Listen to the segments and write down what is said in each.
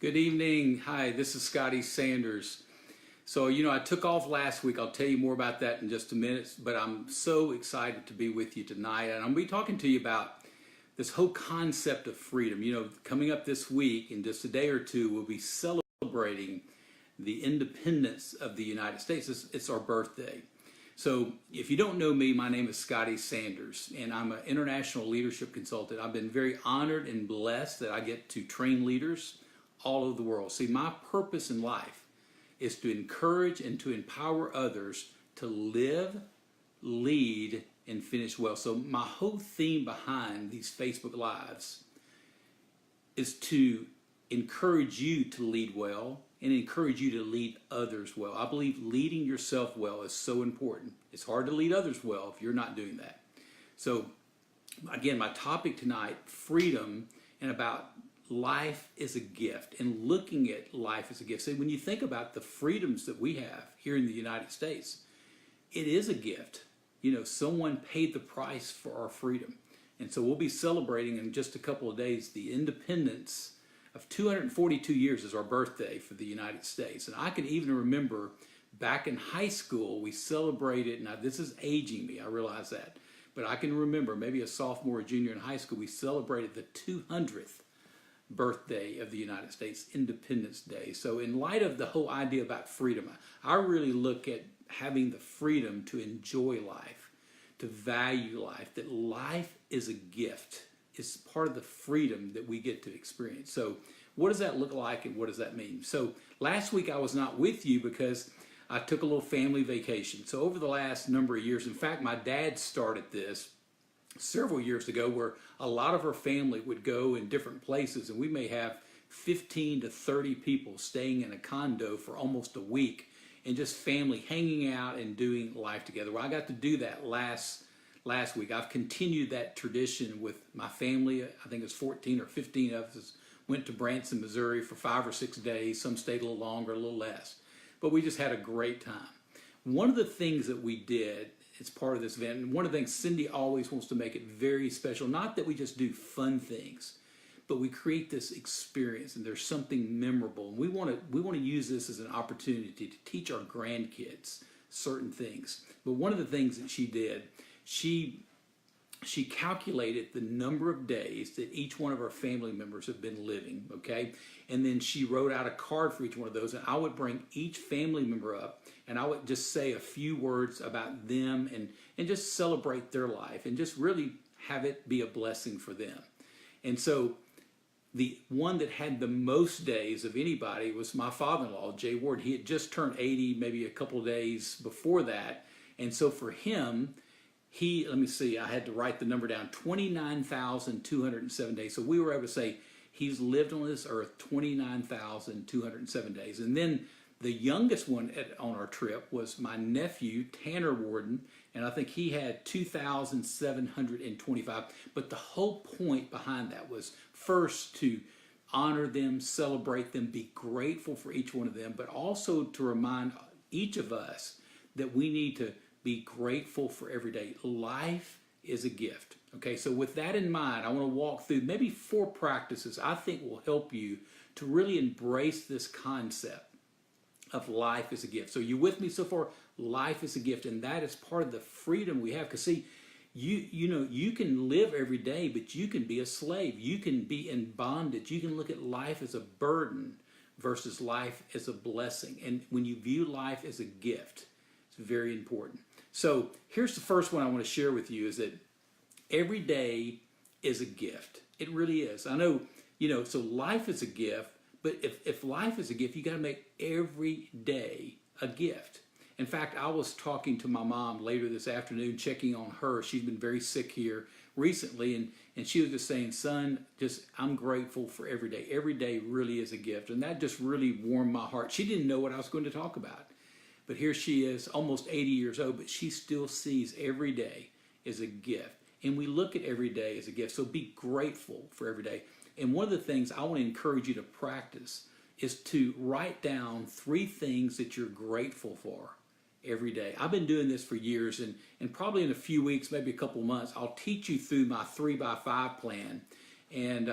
Good evening. Hi, this is Scotty Sanders. So, I took off last week. I'll tell you more about that in just a minute, but I'm so excited to be with you tonight. And I'm going to be talking to you about this whole concept of freedom. Coming up this week, in just a day or two, we'll be celebrating the independence of the United States. It's our birthday. So if you don't know me, my name is Scotty Sanders, and I'm an international leadership consultant. I've been very honored and blessed that I get to train leaders all over the world. See, my purpose in life is to encourage and to empower others to live, lead, and finish well. So my whole theme behind these Facebook Lives is to encourage you to lead well and encourage you to lead others well. I believe leading yourself well is so important. It's hard to lead others well if you're not doing that. So again, my topic tonight, freedom, and about life is a gift and looking at life as a gift. So when you think about the freedoms that we have here in the United States, it is a gift. Someone paid the price for our freedom. And so we'll be celebrating in just a couple of days the independence of 242 years is our birthday for the United States. And I can even remember back in high school, we celebrated, now this is aging me, I realize that, but I can remember maybe a sophomore or junior in high school, we celebrated the 200th birthday of the United States, Independence Day. So in light of the whole idea about freedom, I really look at having the freedom to enjoy life, to value life, that life is a gift. It's part of the freedom that we get to experience. So what does that look like and what does that mean? So last week I was not with you because I took a little family vacation. So over the last number of years, in fact, my dad started this several years ago where a lot of our family would go in different places, and we may have 15 to 30 people staying in a condo for almost a week and just family hanging out and doing life together. Well, I got to do that last week. I've continued that tradition with my family. I think it's 14 or 15 of us went to Branson, Missouri for 5 or 6 days. Some stayed a little longer, a little less. But we just had a great time. One of the things that we did as part of this event, and one of the things Cindy always wants to make it very special, not that we just do fun things, but we create this experience and there's something memorable. And we want to use this as an opportunity to teach our grandkids certain things. But one of the things that she did, she calculated the number of days that each one of our family members have been living, okay? And then she wrote out a card for each one of those, and I would bring each family member up, and I would just say a few words about them and just celebrate their life and just really have it be a blessing for them. And so the one that had the most days of anybody was my father-in-law, Jay Ward. He had just turned 80, maybe a couple of days before that. And so for him, let me see, I had to write the number down, 29,207 days. So we were able to say he's lived on this earth 29,207 days. And then the youngest one on our trip was my nephew, Tanner Warden, and I think he had 2,725. But the whole point behind that was first to honor them, celebrate them, be grateful for each one of them, but also to remind each of us that we need to be grateful for every day. Life is a gift. Okay, so with that in mind, I want to walk through maybe 4 practices I think will help you to really embrace this concept of life as a gift. So you with me so far? Life is a gift, and that is part of the freedom we have. Because see, you can live every day, but you can be a slave. You can be in bondage. You can look at life as a burden versus life as a blessing. And when you view life as a gift, it's very important. So here's the first one I want to share with you is that every day is a gift. It really is. I know, so life is a gift, but if life is a gift, you got to make every day a gift. In fact, I was talking to my mom later this afternoon, checking on her. She's been very sick here recently, and she was just saying, son, I'm grateful for every day. Every day really is a gift. And that just really warmed my heart. She didn't know what I was going to talk about. But here she is, almost 80 years old, but she still sees every day as a gift. And we look at every day as a gift. So be grateful for every day. And one of the things I want to encourage you to practice is to write down 3 things that you're grateful for every day. I've been doing this for years, and probably in a few weeks, maybe a couple months, I'll teach you through my 3x5 plan. And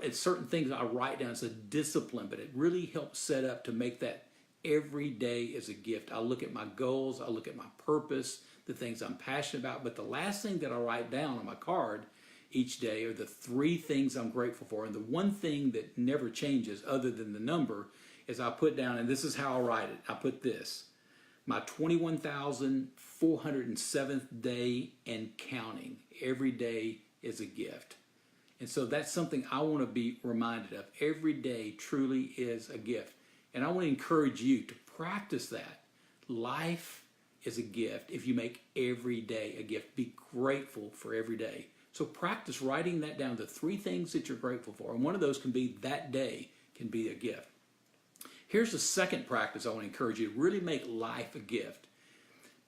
it's certain things I write down as a discipline, but it really helps set up to make that every day as a gift. I look at my goals, I look at my purpose, the things I'm passionate about, but the last thing that I write down on my card each day are the 3 things I'm grateful for. And the one thing that never changes other than the number is I put down, and this is how I write it, I put this: my 21,407th day and counting. Every day is a gift. And so that's something I want to be reminded of. Every day truly is a gift. And I want to encourage you to practice that. Life is a gift if you make every day a gift. Be grateful for every day. So practice writing that down, the 3 things that you're grateful for. And one of those can be that day can be a gift. Here's the second practice I want to encourage you to really make life a gift.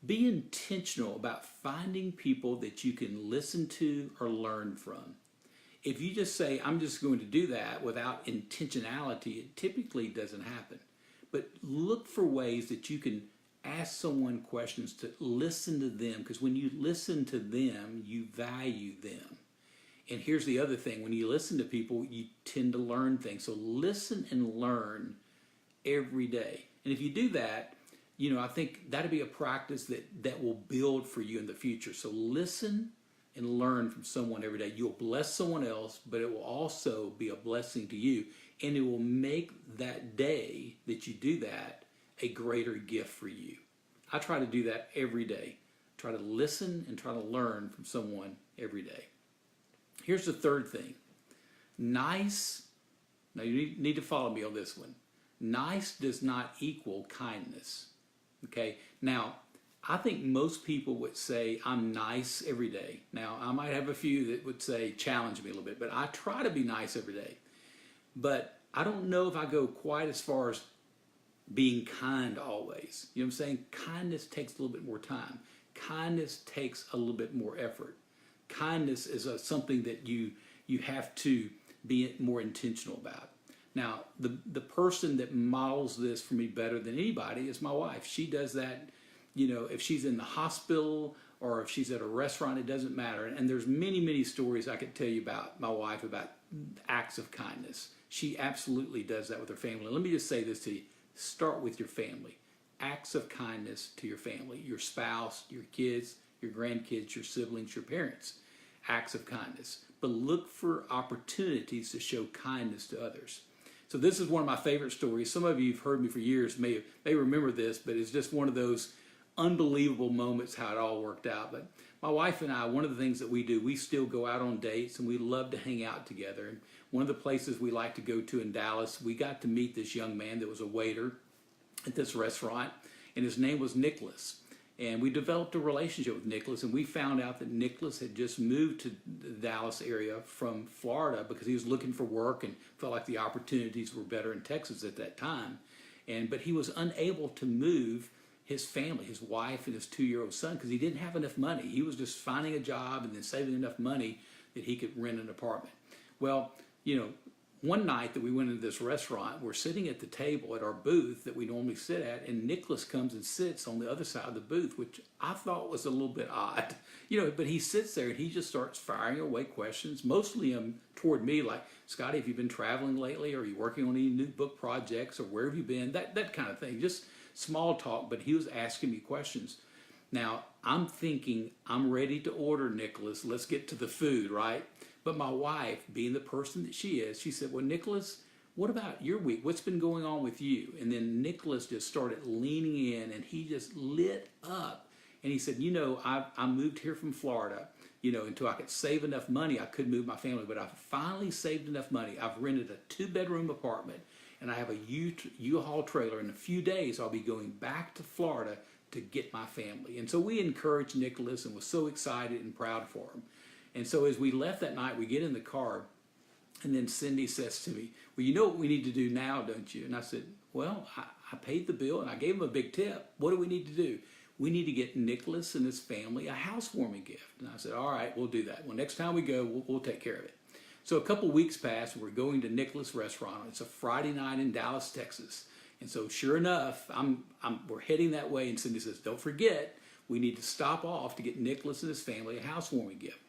Be intentional about finding people that you can listen to or learn from. If you just say, I'm just going to do that without intentionality, it typically doesn't happen. But look for ways that you can ask someone questions, to listen to them, because when you listen to them, you value them. And here's the other thing: when you listen to people, you tend to learn things. So listen and learn every day. And if you do that, I think that'll be a practice that will build for you in the future. So listen and learn from someone every day. You'll bless someone else, but it will also be a blessing to you. And it will make that day that you do that a greater gift for you. I try to do that every day. Try to listen and try to learn from someone every day. Here's the third thing. Nice, now you need to follow me on this one. Nice does not equal kindness. Okay? Now, I think most people would say I'm nice every day. Now, I might have a few that would say challenge me a little bit, but I try to be nice every day. But I don't know if I go quite as far as being kind always. You know what I'm saying? Kindness takes a little bit more time. Kindness takes a little bit more effort. Kindness is something that you have to be more intentional about. Now, the person that models this for me better than anybody is my wife. She does that. If she's in the hospital or if she's at a restaurant, it doesn't matter. And there's many, many stories I could tell you about my wife, about acts of kindness. She absolutely does that with her family. Let me just say this to you. Start with your family. Acts of kindness to your family, your spouse, your kids, your grandkids, your siblings, your parents. Acts of kindness. But look for opportunities to show kindness to others. So this is one of my favorite stories. Some of you who've heard me for years may remember this, but it's just one of those unbelievable moments how it all worked out. But my wife and I, one of the things that we do, we still go out on dates and we love to hang out together. And one of the places we like to go to in Dallas, we got to meet this young man that was a waiter at this restaurant, and his name was Nicholas. And we developed a relationship with Nicholas, and we found out that Nicholas had just moved to the Dallas area from Florida because he was looking for work and felt like the opportunities were better in Texas at that time. But he was unable to move his family, his wife and his 2-year-old son, because he didn't have enough money. He was just finding a job and then saving enough money that he could rent an apartment. Well, one night that we went into this restaurant, we're sitting at the table at our booth that we normally sit at, and Nicholas comes and sits on the other side of the booth, which I thought was a little bit odd. But he sits there and he just starts firing away questions, mostly toward me, like, Scotty, have you been traveling lately? Are you working on any new book projects? Or where have you been? That kind of thing. Just small talk, but he was asking me questions. Now, I'm thinking, I'm ready to order, Nicholas. Let's get to the food, right? But my wife, being the person that she is, she said, well, Nicholas, what about your week? What's been going on with you? And then Nicholas just started leaning in, and he just lit up. And he said, I moved here from Florida, until I could save enough money, I could move my family. But I finally saved enough money. I've rented a 2-bedroom apartment, and I have a U-Haul trailer. In a few days, I'll be going back to Florida to get my family. And so we encouraged Nicholas and was so excited and proud for him. And so as we left that night, we get in the car, and then Cindy says to me, well, you know what we need to do now, don't you? And I said, well, I paid the bill, and I gave him a big tip. What do we need to do? We need to get Nicholas and his family a housewarming gift. And I said, all right, we'll do that. Well, next time we go, we'll take care of it. So a couple weeks passed, and we're going to Nicholas' restaurant. It's a Friday night in Dallas, Texas. And so sure enough, we're heading that way, and Cindy says, don't forget, we need to stop off to get Nicholas and his family a housewarming gift.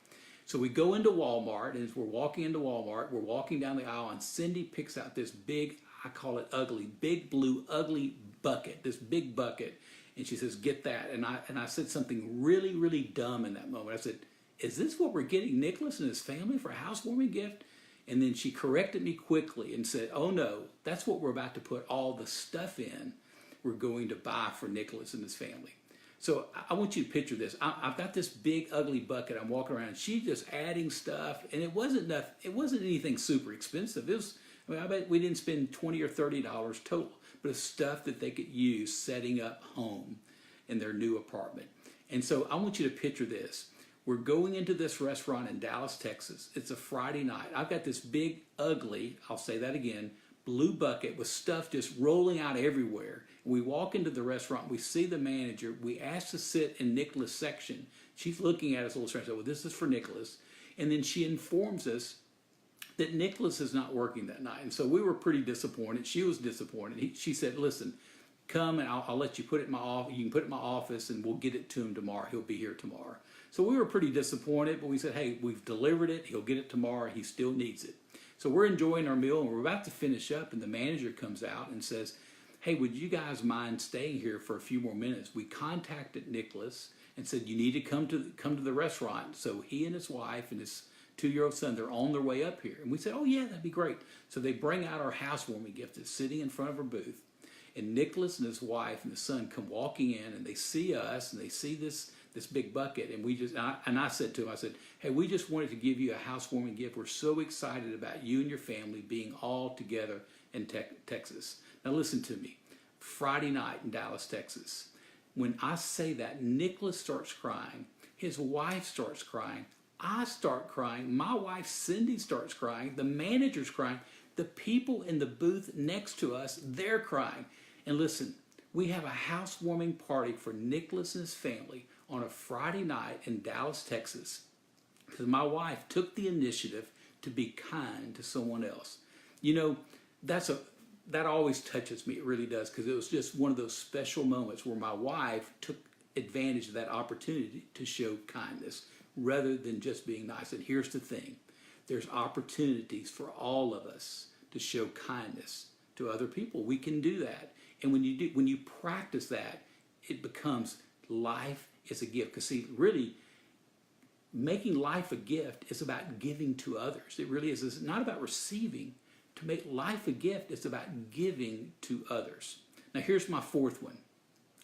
So we go into Walmart, and as we're walking into Walmart, we're walking down the aisle, and Cindy picks out this big, I call it ugly, big blue ugly bucket, this big bucket. And she says, get that. And I said something really, really dumb in that moment. I said, is this what we're getting Nicholas and his family for a housewarming gift? And then she corrected me quickly and said, oh no, that's what we're about to put all the stuff in we're going to buy for Nicholas and his family. So I want you to picture this. I've got this big ugly bucket. I'm walking around. She's just adding stuff, and it wasn't anything super expensive. I bet we didn't spend $20 or $30 total, but it's stuff that they could use setting up home in their new apartment. And so I want you to picture this. We're going into this restaurant in Dallas, Texas. It's a Friday night. I've got this big, ugly, I'll say that again, blue bucket with stuff just rolling out everywhere. We walk into the restaurant. We see the manager. We ask to sit in Nicholas' section. She's looking at us a little strange. Well, this is for Nicholas. And then she informs us that Nicholas is not working that night. And so we were pretty disappointed. She was disappointed. She said, listen, come and I'll let you put it in my office. You can put it in my office and we'll get it to him tomorrow. He'll be here tomorrow. So we were pretty disappointed, but we said, hey, we've delivered it. He'll get it tomorrow. He still needs it. So we're enjoying our meal and we're about to finish up, and the manager comes out and says, hey, would you guys mind staying here for a few more minutes? We contacted Nicholas and said, you need to come to the restaurant. So he and his wife and his 2-year-old son, they're on their way up here. And we said, oh yeah, that'd be great. So they bring out our housewarming gift that's sitting in front of our booth. And Nicholas and his wife and the son come walking in, and they see us, and they see this big bucket. And I said to him, I said, hey, we just wanted to give you a housewarming gift. We're so excited about you and your family being all together in Texas. Now listen to me. Friday night in Dallas, Texas. When I say that, Nicholas starts crying. His wife starts crying. I start crying. My wife, Cindy, starts crying. The manager's crying. The people in the booth next to us, they're crying. And listen, we have a housewarming party for Nicholas and his family on a Friday night in Dallas, Texas, because my wife took the initiative to be kind to someone else. You know, that always touches me. It really does, because it was just one of those special moments where my wife took advantage of that opportunity to show kindness rather than just being nice. And here's the thing. There's opportunities for all of us to show kindness to other people. We can do that. And when you practice that, it becomes life is a gift. Because see, really, making life a gift is about giving to others. It really is. It's not about receiving. To make life a gift, it's about giving to others. Now here's my fourth one,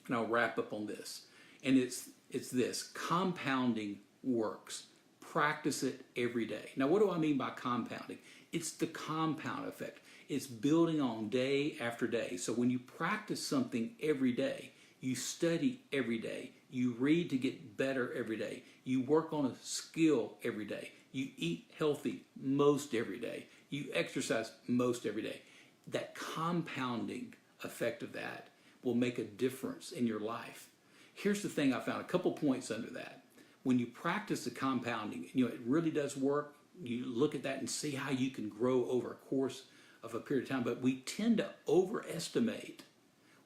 and I'll wrap up on this. And it's this: compounding works. Practice it every day. Now what do I mean by compounding? It's the compound effect. It's building on day after day. So when you practice something every day, you study every day, you read to get better every day, you work on a skill every day, you eat healthy most every day, you exercise most every day. That compounding effect of that will make a difference in your life. Here's the thing I found, a couple points under that. When you practice the compounding, it really does work. You look at that and see how you can grow over a course of a period of time. But we tend to overestimate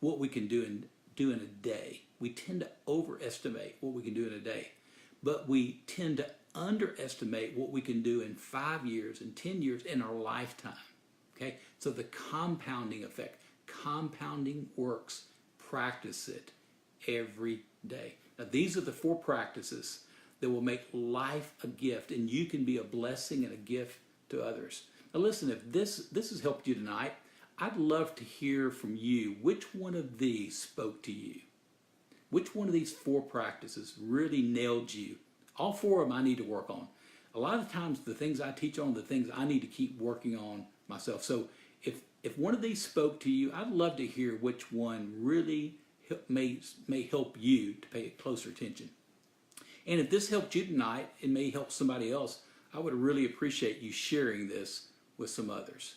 what we can do in a day. We tend to overestimate what we can do in a day. But we tend to underestimate what we can do in 5 years and 10 years in our lifetime. Okay? So the compounding effect. Compounding works. Practice it every day. Now these are the 4 practices that will make life a gift, and you can be a blessing and a gift to others. Now listen, if this has helped you tonight, I'd love to hear from you. Which one of these spoke to you? Which one of these 4 practices really nailed you? All 4 of them I need to work on. A lot of times the things I teach on, the things I need to keep working on myself. So if one of these spoke to you, I'd love to hear which one really may help you to pay closer attention. And if this helped you tonight, it may help somebody else. I would really appreciate you sharing this with some others.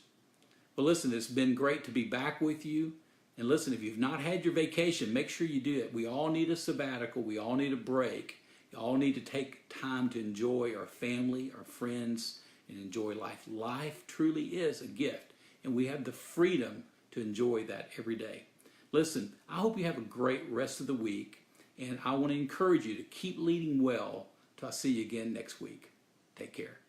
Well, listen, it's been great to be back with you. And listen, if you've not had your vacation, make sure you do it. We all need a sabbatical. We all need a break. We all need to take time to enjoy our family, our friends, and enjoy life. Life truly is a gift, and we have the freedom to enjoy that every day. Listen, I hope you have a great rest of the week, and I want to encourage you to keep leading well till I see you again next week. Take care.